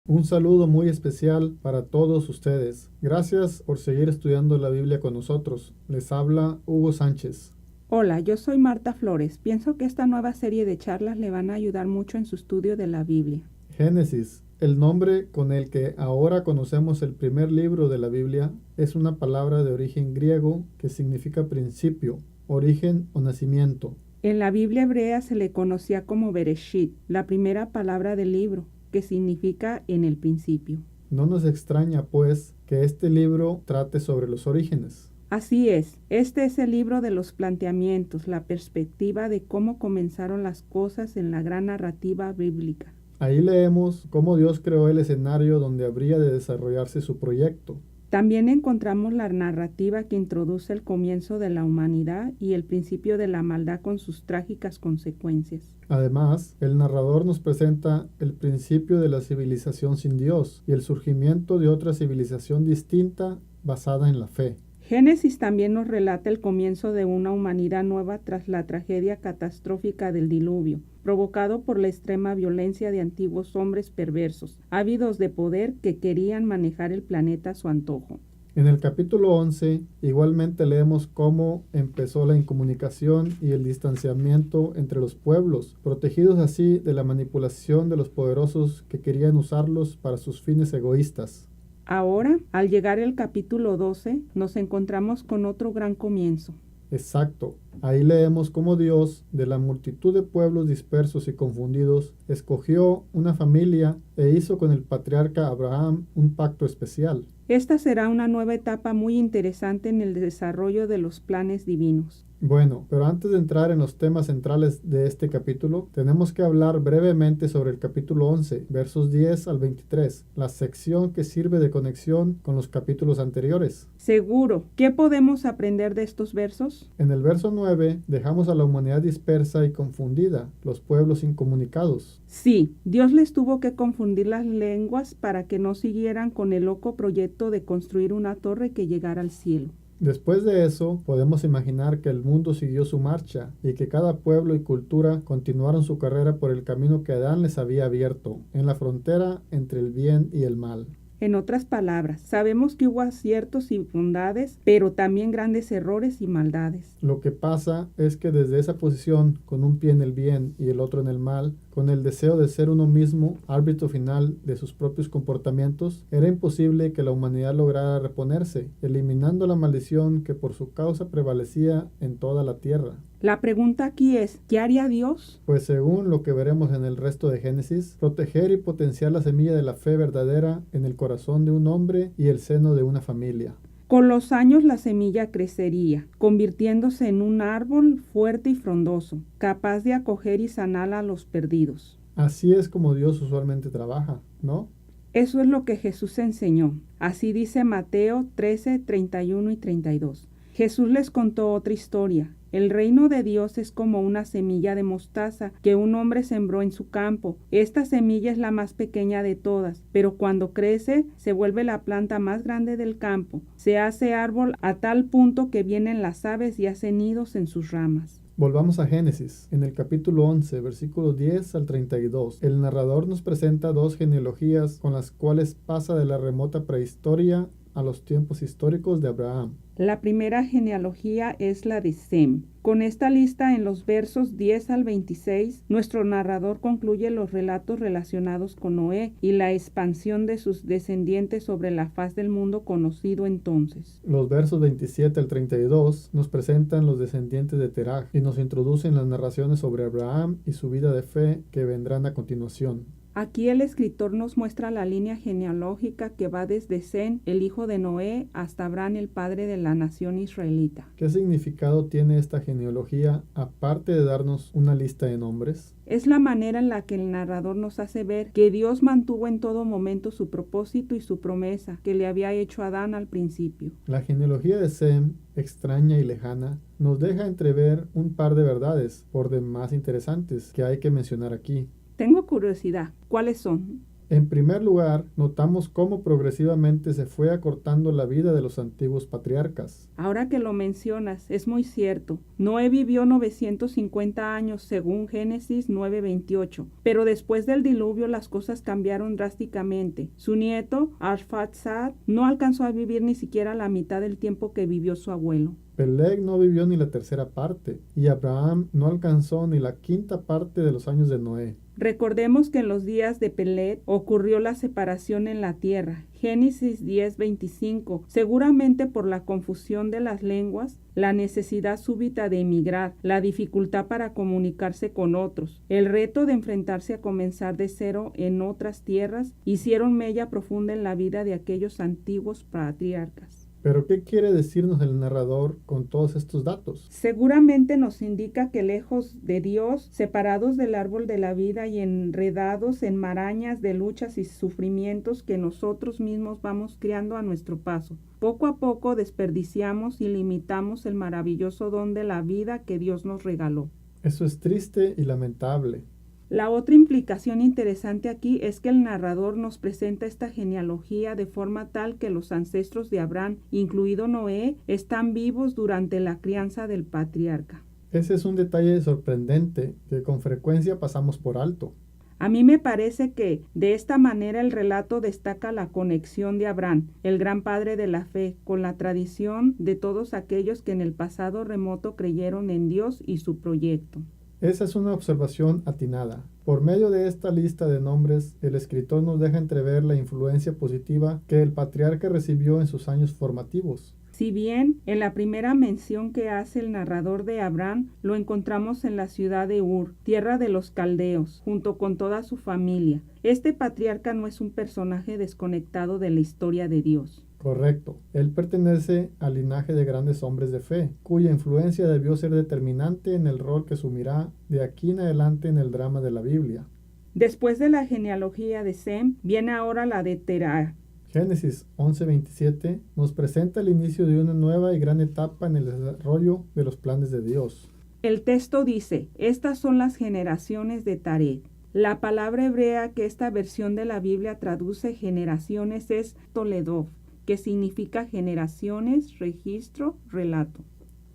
Un saludo muy especial para todos ustedes. Gracias por seguir estudiando la Biblia con nosotros. Les habla Hugo Sánchez. Hola, yo soy Marta Flores. Pienso que esta nueva serie de charlas le van a ayudar mucho en su estudio de la Biblia. Génesis, el nombre con el que ahora conocemos el primer libro de la Biblia, es una palabra de origen griego que significa principio, origen o nacimiento. En la Biblia hebrea se le conocía como Bereshit, la primera palabra del libro, que significa en el principio. No nos extraña, pues, que este libro trate sobre los orígenes. Así es, este es el libro de los planteamientos, la perspectiva de cómo comenzaron las cosas en la gran narrativa bíblica. Ahí leemos cómo Dios creó el escenario donde habría de desarrollarse su proyecto. También encontramos la narrativa que introduce el comienzo de la humanidad y el principio de la maldad con sus trágicas consecuencias. Además, el narrador nos presenta el principio de la civilización sin Dios y el surgimiento de otra civilización distinta basada en la fe. Génesis también nos relata el comienzo de una humanidad nueva tras la tragedia catastrófica del diluvio, provocado por la extrema violencia de antiguos hombres perversos, ávidos de poder que querían manejar el planeta a su antojo. En el capítulo 11, igualmente leemos cómo empezó la incomunicación y el distanciamiento entre los pueblos, protegidos así de la manipulación de los poderosos que querían usarlos para sus fines egoístas. Ahora, al llegar el capítulo 12, nos encontramos con otro gran comienzo. Exacto. Ahí leemos cómo Dios, de la multitud de pueblos dispersos y confundidos, escogió una familia e hizo con el patriarca Abraham un pacto especial. Esta será una nueva etapa muy interesante en el desarrollo de los planes divinos. Bueno, pero antes de entrar en los temas centrales de este capítulo, tenemos que hablar brevemente sobre el capítulo 11, versos 10 al 23, la sección que sirve de conexión con los capítulos anteriores. Seguro. ¿Qué podemos aprender de estos versos? En el verso 9 dejamos a la humanidad dispersa y confundida, los pueblos incomunicados. Sí, Dios les tuvo que confundir las lenguas para que no siguieran con el loco proyecto de construir una torre que llegara al cielo. Después de eso, podemos imaginar que el mundo siguió su marcha y que cada pueblo y cultura continuaron su carrera por el camino que Adán les había abierto, en la frontera entre el bien y el mal. En otras palabras, sabemos que hubo aciertos y bondades, pero también grandes errores y maldades. Lo que pasa es que desde esa posición, con un pie en el bien y el otro en el mal, con el deseo de ser uno mismo árbitro final de sus propios comportamientos, era imposible que la humanidad lograra reponerse, eliminando la maldición que por su causa prevalecía en toda la tierra. La pregunta aquí es, ¿qué haría Dios? Pues según lo que veremos en el resto de Génesis, proteger y potenciar la semilla de la fe verdadera en el corazón de un hombre y el seno de una familia. Con los años la semilla crecería, convirtiéndose en un árbol fuerte y frondoso, capaz de acoger y sanar a los perdidos. Así es como Dios usualmente trabaja, ¿no? Eso es lo que Jesús enseñó. Así dice Mateo 13, 31 y 32. Jesús les contó otra historia. El reino de Dios es como una semilla de mostaza que un hombre sembró en su campo. Esta semilla es la más pequeña de todas, pero cuando crece se vuelve la planta más grande del campo. Se hace árbol a tal punto que vienen las aves y hacen nidos en sus ramas. Volvamos a Génesis. En el capítulo 11, versículos 10 al 32, el narrador nos presenta dos genealogías con las cuales pasa de la remota prehistoria a los tiempos históricos de Abraham. La primera genealogía es la de Sem. Con esta lista en los versos 10 al 26, nuestro narrador concluye los relatos relacionados con Noé y la expansión de sus descendientes sobre la faz del mundo conocido entonces. Los versos 27 al 32 nos presentan los descendientes de Terah y nos introducen las narraciones sobre Abraham y su vida de fe que vendrán a continuación. Aquí el escritor nos muestra la línea genealógica que va desde Sem, el hijo de Noé, hasta Abraham, el padre de la nación israelita. ¿Qué significado tiene esta genealogía aparte de darnos una lista de nombres? Es la manera en la que el narrador nos hace ver que Dios mantuvo en todo momento su propósito y su promesa que le había hecho a Adán al principio. La genealogía de Sem, extraña y lejana, nos deja entrever un par de verdades por demás interesantes que hay que mencionar aquí. Tengo curiosidad, ¿cuáles son? En primer lugar, notamos cómo progresivamente se fue acortando la vida de los antiguos patriarcas. Ahora que lo mencionas, es muy cierto. Noé vivió 950 años según Génesis 9:28, pero después del diluvio las cosas cambiaron drásticamente. Su nieto, Arphaxad, no alcanzó a vivir ni siquiera la mitad del tiempo que vivió su abuelo. Peleg no vivió ni la tercera parte, y Abraham no alcanzó ni la quinta parte de los años de Noé. Recordemos que en los días de Peleg ocurrió la separación en la tierra. Génesis 10:25, seguramente por la confusión de las lenguas, la necesidad súbita de emigrar, la dificultad para comunicarse con otros, el reto de enfrentarse a comenzar de cero en otras tierras, hicieron mella profunda en la vida de aquellos antiguos patriarcas. Pero ¿qué quiere decirnos el narrador con todos estos datos? Seguramente nos indica que lejos de Dios, separados del árbol de la vida y enredados en marañas de luchas y sufrimientos que nosotros mismos vamos creando a nuestro paso, poco a poco desperdiciamos y limitamos el maravilloso don de la vida que Dios nos regaló. Eso es triste y lamentable. La otra implicación interesante aquí es que el narrador nos presenta esta genealogía de forma tal que los ancestros de Abraham, incluido Noé, están vivos durante la crianza del patriarca. Ese es un detalle sorprendente que con frecuencia pasamos por alto. A mí me parece que de esta manera el relato destaca la conexión de Abraham, el gran padre de la fe, con la tradición de todos aquellos que en el pasado remoto creyeron en Dios y su proyecto. Esa es una observación atinada. Por medio de esta lista de nombres, el escritor nos deja entrever la influencia positiva que el patriarca recibió en sus años formativos. Si bien en la primera mención que hace el narrador de Abraham lo encontramos en la ciudad de Ur, tierra de los caldeos, junto con toda su familia, este patriarca no es un personaje desconectado de la historia de Dios. Correcto. Él pertenece al linaje de grandes hombres de fe, cuya influencia debió ser determinante en el rol que asumirá de aquí en adelante en el drama de la Biblia. Después de la genealogía de Sem, viene ahora la de Terah. Génesis 11:27 nos presenta el inicio de una nueva y gran etapa en el desarrollo de los planes de Dios. El texto dice, estas son las generaciones de Taré. La palabra hebrea que esta versión de la Biblia traduce generaciones es Toledov, que significa generaciones, registro, relato.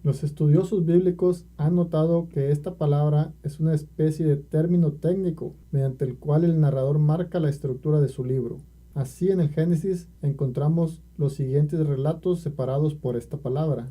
Los estudiosos bíblicos han notado que esta palabra es una especie de término técnico mediante el cual el narrador marca la estructura de su libro. Así en el Génesis encontramos los siguientes relatos separados por esta palabra.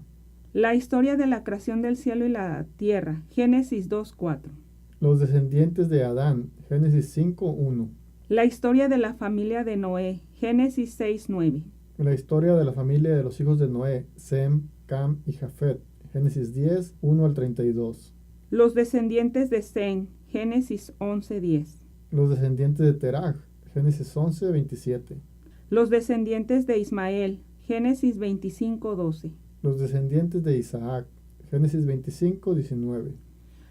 La historia de la creación del cielo y la tierra, Génesis 2:4. Los descendientes de Adán, Génesis 5:1. La historia de la familia de Noé, Génesis 6:9. La historia de la familia de los hijos de Noé, Sem, Cam y Jafet, Génesis 10:1 al 32. Los descendientes de Sem, Génesis 11:10. Los descendientes de Terah, Génesis 11:27. Los descendientes de Ismael, Génesis 25:12. Los descendientes de Isaac, Génesis 25:19.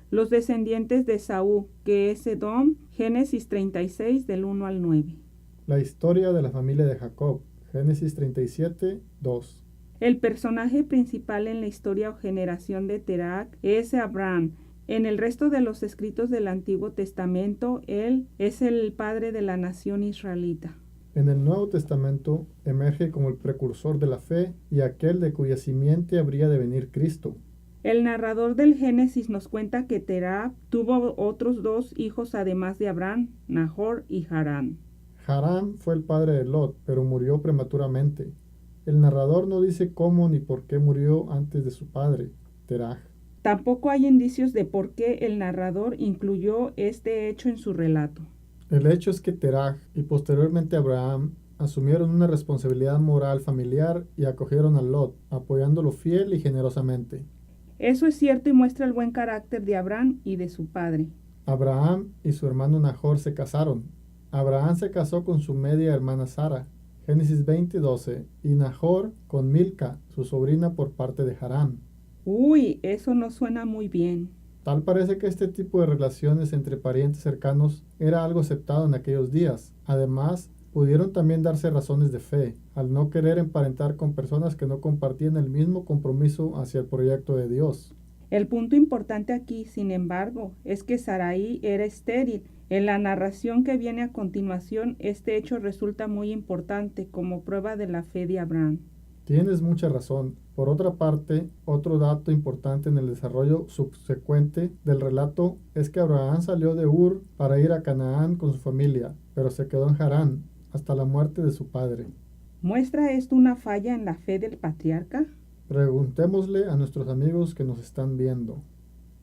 Los descendientes de Saúl, que es Edom, Génesis 36 del 1 al 9. La historia de la familia de Jacob, Génesis 37:2. El personaje principal en la historia o generación de Terah es Abraham. En el resto de los escritos del Antiguo Testamento, él es el padre de la nación israelita. En el Nuevo Testamento emerge como el precursor de la fe y aquel de cuya simiente habría de venir Cristo. El narrador del Génesis nos cuenta que Terah tuvo otros dos hijos además de Abraham, Nahor y Harán. Harán fue el padre de Lot, pero murió prematuramente. El narrador no dice cómo ni por qué murió antes de su padre, Terah. Tampoco hay indicios de por qué el narrador incluyó este hecho en su relato. El hecho es que Terah y posteriormente Abraham asumieron una responsabilidad moral familiar y acogieron a Lot, apoyándolo fiel y generosamente. Eso es cierto y muestra el buen carácter de Abraham y de su padre. Abraham y su hermano Nahor se casaron. Abraham se casó con su media hermana Sara, Génesis 20:12, y Nahor con Milca, su sobrina por parte de Harán. Uy, eso no suena muy bien. Tal parece que este tipo de relaciones entre parientes cercanos era algo aceptado en aquellos días. Además, pudieron también darse razones de fe, al no querer emparentar con personas que no compartían el mismo compromiso hacia el proyecto de Dios. El punto importante aquí, sin embargo, es que Sarai era estéril. En la narración que viene a continuación, este hecho resulta muy importante como prueba de la fe de Abraham. Tienes mucha razón. Por otra parte, otro dato importante en el desarrollo subsecuente del relato es que Abraham salió de Ur para ir a Canaán con su familia, pero se quedó en Harán hasta la muerte de su padre. ¿Muestra esto una falla en la fe del patriarca? Preguntémosle a nuestros amigos que nos están viendo.